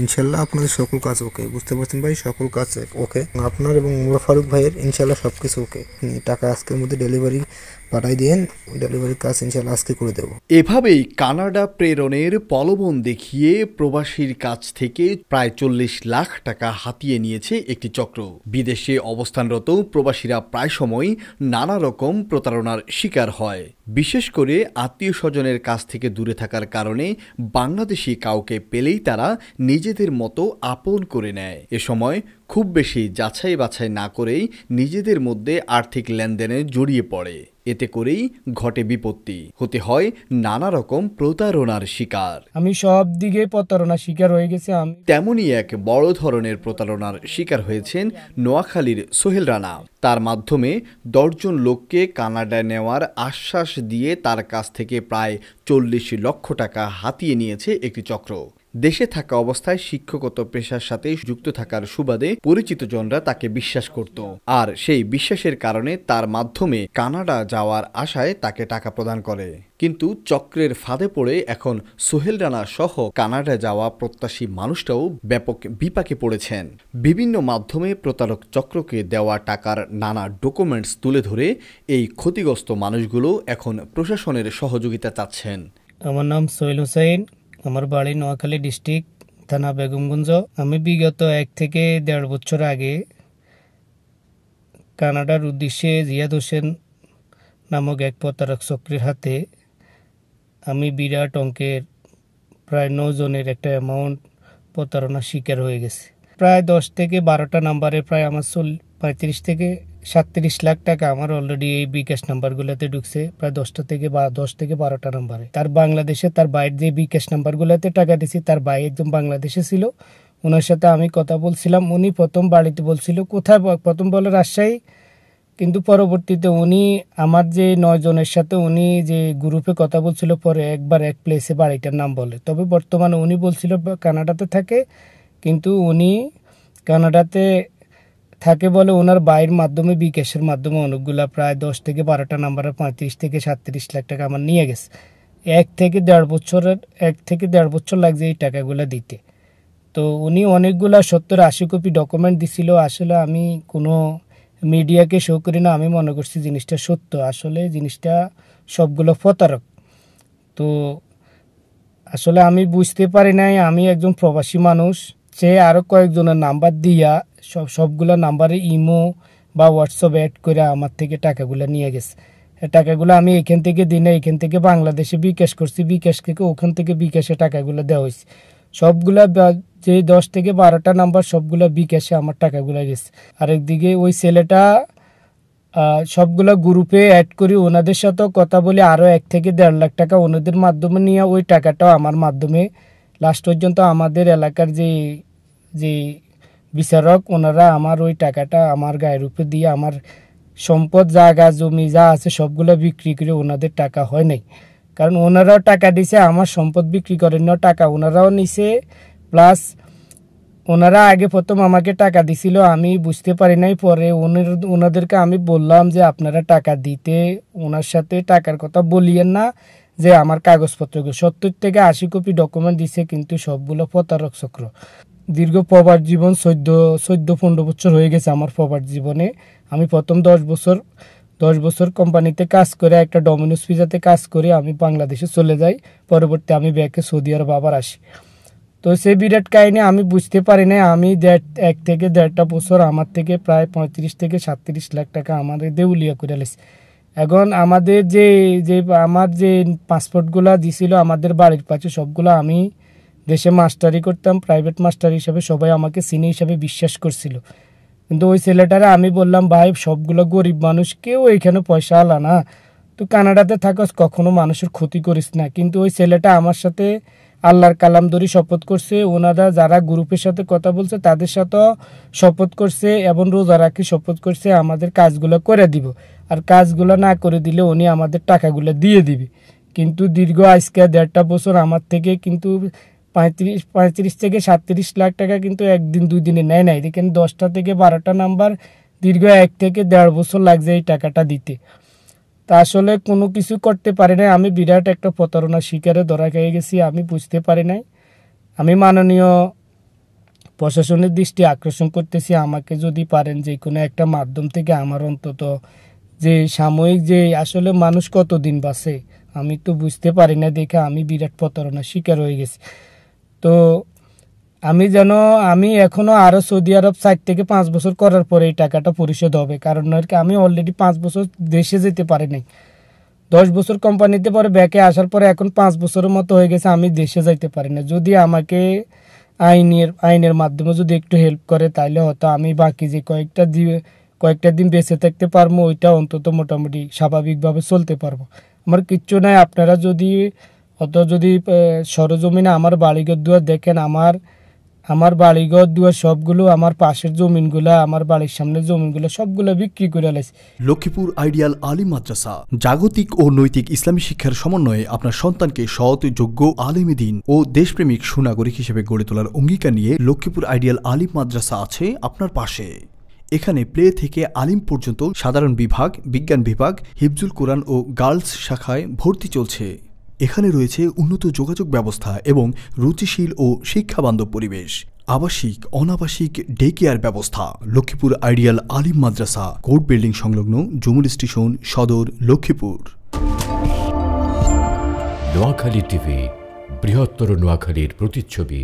ইনশাল্লাহ আপনাদের সকল কাজ ওকে, বুঝতে পারছেন ভাই, সকল কাজ ওকে। আপনার এবং ফারুক ভাইয়ের ইনশাল্লাহ সব কিছু ওকে। টাকা আজকের মধ্যে ডেলিভারি পাঠাই দিন, ডেলিভারির কাজ ইনশাল্লাহ আজকে করে দেবো। এভাবেই কানাডা প্রেরণের প্রলোভন দেখিয়ে প্রবাসীর কাছ থেকে প্রায় 40 লাখ টাকা হাতিয়ে নিয়েছে একটি চক্র। বিদেশে অবস্থানরত প্রবাসীরা প্রায় সময় নানা রকম প্রতারণার শিকার হয়। বিশেষ করে আত্মীয় স্বজনের কাছ থেকে দূরে থাকার কারণে বাংলাদেশি কাউকে পেলেই তারা নিজেদের মতো আপন করে নেয়। এ সময় খুব বেশি যাচাই বাছাই না করেই নিজেদের মধ্যে আর্থিক লেনদেনে জড়িয়ে পড়ে। এতে করেই ঘটে বিপত্তি, হতে হয় নানা রকম প্রতারণার শিকার। আমি সব দিকে প্রতারণার শিকার হয়ে গেছি। আমি তেমনই এক বড় ধরনের প্রতারণার শিকার হয়েছেন নোয়াখালীর সোহেল রানা। তার মাধ্যমে 10 জন লোককে কানাডায় নেওয়ার আশ্বাস দিয়ে তার কাছ থেকে প্রায় 40 লক্ষ টাকা হাতিয়ে নিয়েছে একটি চক্র। দেশে থাকা অবস্থায় শিক্ষকতা পেশার সাথে যুক্ত থাকার সুবাদে পরিচিত জনরা তাকে বিশ্বাস করত, আর সেই বিশ্বাসের কারণে তার মাধ্যমে কানাডা যাওয়ার আশায় তাকে টাকা প্রদান করে। কিন্তু চক্রের ফাঁদে পড়ে এখন সোহেল রানা সহ কানাডা যাওয়া প্রত্যাশী মানুষটাও ব্যাপক বিপাকে পড়েছেন। বিভিন্ন মাধ্যমে প্রতারক চক্রকে দেওয়া টাকার নানা ডকুমেন্টস তুলে ধরে এই ক্ষতিগ্রস্ত মানুষগুলো এখন প্রশাসনের সহযোগিতা চাচ্ছেন। আমার নাম সোহেল হোসেন, আমার বাড়ি নোয়াখালী ডিস্ট্রিক্ট, থানা বেগমগঞ্জ। আমি বিগত 1 থেকে 1.5 বছর আগে কানাডার উদ্দেশ্যে জিয়াদ হোসেন নামক এক প্রতারক চক্রের হাতে আমি বিরাট অঙ্কের প্রায় 9 জনের একটা অ্যামাউন্ট প্রতারণার শিকার হয়ে গেছে। প্রায় 10 থেকে 12টা নাম্বারে প্রায় আমার 35 থেকে 37 লাখ টাকা আমার অলরেডি এই বিকাশ নাম্বারগুলোতে ঢুকছে। প্রায় 10 থেকে 12টা নাম্বারে। তার বাংলাদেশে তার বাইরের যে বিকাশ নাম্বারগুলোতে টাকা দিছি, তার ভাই একজন বাংলাদেশে ছিল, ওনার সাথে আমি কথা বলছিলাম। উনি প্রথম বাড়িতে বলছিল কোথায়, প্রথম বলে রাজশাহী, কিন্তু পরবর্তীতে উনি আমার যে 9 জনের সাথে উনি যে গ্রুপে কথা বলছিল, পরে একবার এক প্লেসে বাড়িটার নাম বলে। তবে বর্তমানে উনি বলছিল কানাডাতে থাকে, কিন্তু উনি কানাডাতে থাকে বলে ওনার বাইরের মাধ্যমে বিকাশের মাধ্যমে অনেকগুলা প্রায় 10 থেকে 12টা নাম্বারে 35 থেকে 37 লাখ টাকা আমার নিয়ে গেছে। 1 থেকে 1.5 বছর লাগছে এই টাকাগুলো দিতে। তো উনি অনেকগুলা 70-80 কপি ডকুমেন্ট দিছিল। আসলে আমি কোনো মিডিয়াকে শো করি না, আমি মনে করছি জিনিসটা সত্য। আসলে জিনিসটা সবগুলো প্রতারক। তো আসলে আমি বুঝতে পারি নাই, আমি একজন প্রবাসী মানুষ, সে আরও কয়েকজনের নাম্বার দিয়া সবগুলো নাম্বারে ইমো বা হোয়াটসঅ্যাপ অ্যাড করে আমার থেকে টাকাগুলো নিয়ে গেছে। টাকাগুলো আমি এখান থেকে দিই না, এখান থেকে বাংলাদেশে বিকাশ করছি, বিকাশ থেকে ওখান থেকে বিকাশে টাকাগুলো দেওয়া হয়েছে। সবগুলা যে 10 থেকে 12টা নাম্বার সবগুলো বিকাশে আমার টাকাগুলো গেছে। আরেকদিকে ওই ছেলেটা সবগুলা গ্রুপে অ্যাড করি, ওনাদের সাথেও কথা বলি, আরও 1 থেকে 1.5 লাখ টাকা ওনাদের মাধ্যমে নিয়ে ওই টাকাটাও আমার মাধ্যমে লাস্ট পর্যন্ত আমাদের এলাকার যে বিচারক, ওনারা আমার ওই টাকাটা আমার গায়ের উপরে দিয়ে আমার সম্পদ, জায়গা জমি যা আছে সবগুলো বিক্রি করে ওনাদের টাকা হয় নাই। কারণ ওনারাও টাকা দিছে, আমার সম্পদ বিক্রি করেন না, টাকা ওনারাও নিছে। প্লাস ওনারা আগে প্রথম আমাকে টাকা দিছিল, আমি বুঝতে পারি নাই। পরে ওনাদেরকে আমি বললাম যে আপনারা টাকা দিতে ওনার সাথে টাকার কথা বলিয়েন না, যে আমার কাগজপত্রগুলো 70 থেকে 80 কপি ডকুমেন্ট দিছে, কিন্তু সবগুলো প্রতারক চক্র। দীর্ঘ প্রবাস জীবন 14-15 বছর হয়ে গেছে আমার প্রবাস জীবনে। আমি প্রথম 10 বছর কোম্পানিতে কাজ করে, একটা ডমিনোস পিজাতে কাজ করে আমি বাংলাদেশে চলে যাই। পরবর্তী আমি ব্যাকে সৌদি আরব আবার আসি। তো সেই বিরাট কাহিনী আমি বুঝতে পারি না। আমি 1 থেকে 1.5 বছর আমার থেকে প্রায় 35 থেকে 37 লাখ টাকা আমাদের দেউলিয়া করে লেছে। এখন আমাদের আমার যে পাসপোর্টগুলো দিছিল আমাদের বাড়ির পাশে, সবগুলো আমি দেশে মাস্টারি করতাম, প্রাইভেট মাস্টার হিসাবে সবাই আমাকে সিনি হিসাবে বিশ্বাস করছিল। কিন্তু ওই ছেলেটারা আমি বললাম, ভাই সবগুলো গরিব মানুষ, কেউ এখানে পয়সা আলা না, তুই কানাডাতে থাকস, কখনো মানুষের ক্ষতি করিস না। কিন্তু ওই ছেলেটা আমার সাথে আল্লাহর কালাম ধরে শপথ করছে, ওনারা যারা গ্রুপের সাথে কথা বলছে তাদের সাথেও শপথ করছে, এবং রোজা রাখি শপথ করছে আমাদের কাজগুলো করে দিব, আর কাজগুলো না করে দিলে উনি আমাদের টাকাগুলো দিয়ে দিবে। কিন্তু দীর্ঘ আজকে 1.5 বছর আমার থেকে কিন্তু 35 থেকে 37 লাখ টাকা কিন্তু একদিন 2 দিনে নেয় নাই। দেখেন 10টা থেকে 12টা নাম্বার, দীর্ঘ 1 থেকে 1.5 বছর লাগছে এই টাকাটা দিতে। তা আসলে কোনো কিছু করতে পারি নাই। আমি বিরাট একটা প্রতারণার শিকারে ধরা খেয়ে গেছি, আমি বুঝতে পারি নাই। আমি মাননীয় প্রশাসনের দৃষ্টি আকর্ষণ করতেছি, আমাকে যদি পারেন যে কোনো একটা মাধ্যম থেকে আমার অন্তত যে সাময়িক যে আসলে মানুষ কতদিন বাঁচে আমি তো বুঝতে পারি না দেখে আমি বিরাট প্রতারণার শিকার হয়ে গেছি। তো আমি এখনো আরো সৌদি আরব 4 থেকে 5 বছর করার পরে এই টাকাটা পরিশোধ হবে, কারণ আমি অলরেডি 5 বছর দেশে যেতে পারি নাই। 10 বছর কোম্পানিতে পরে ব্যাকে আসার পরে এখন 5 বছরের মতো হয়ে গেছে আমি দেশে যাইতে পারি না। যদি আমাকে আইনের মাধ্যমে যদি একটু হেল্প করে তাহলে হয়তো আমি বাকি যে কয়েকটা দিন বেঁচে থাকতে পারবো, ওইটা অন্তত মোটামুটি স্বাভাবিকভাবে চলতে পারবো। আমার কিচ্ছু নাই। আপনারা যদি সরজমিনে আমার বাড়িঘর দুয়ার দেখেন, আমার বাড়িঘর দুয়ার সবগুলো, আমার পাশের জমিনগুলা, আমার বাড়ির সামনের জমিনগুলো সবগুলো বিক্রি করে লাইছি। লক্ষ্মীপুর আইডিয়াল আলিম মাদ্রাসা জাগতিক ও নৈতিক ইসলামী শিক্ষার সমন্বয়ে আপনার সন্তানকে সৎ, যোগ্য, আলেমে দ্বীন ও দেশপ্রেমিক সুনাগরিক হিসেবে গড়ে তোলার অঙ্গীকার নিয়ে লক্ষ্মীপুর আইডিয়াল আলিম মাদ্রাসা আছে আপনার পাশে। এখানে প্লে থেকে আলিম পর্যন্ত সাধারণ বিভাগ, বিজ্ঞান বিভাগ, হিফজুল কোরআন ও গার্লস শাখায় ভর্তি চলছে। এখানে রয়েছে উন্নত যোগাযোগ ব্যবস্থা এবং রুচিশীল ও শিক্ষাবান্ধব পরিবেশ, আবাসিক অনাবাসিক ডে কেয়ার ব্যবস্থা। লক্ষ্মীপুর আইডিয়াল আলিম মাদ্রাসা, কোর্ট বিল্ডিং সংলগ্ন, জমুল স্টেশন, সদর, লক্ষ্মীপুর। নোয়াখালী টিভি, বৃহত্তর নোয়াখালীর প্রতিচ্ছবি।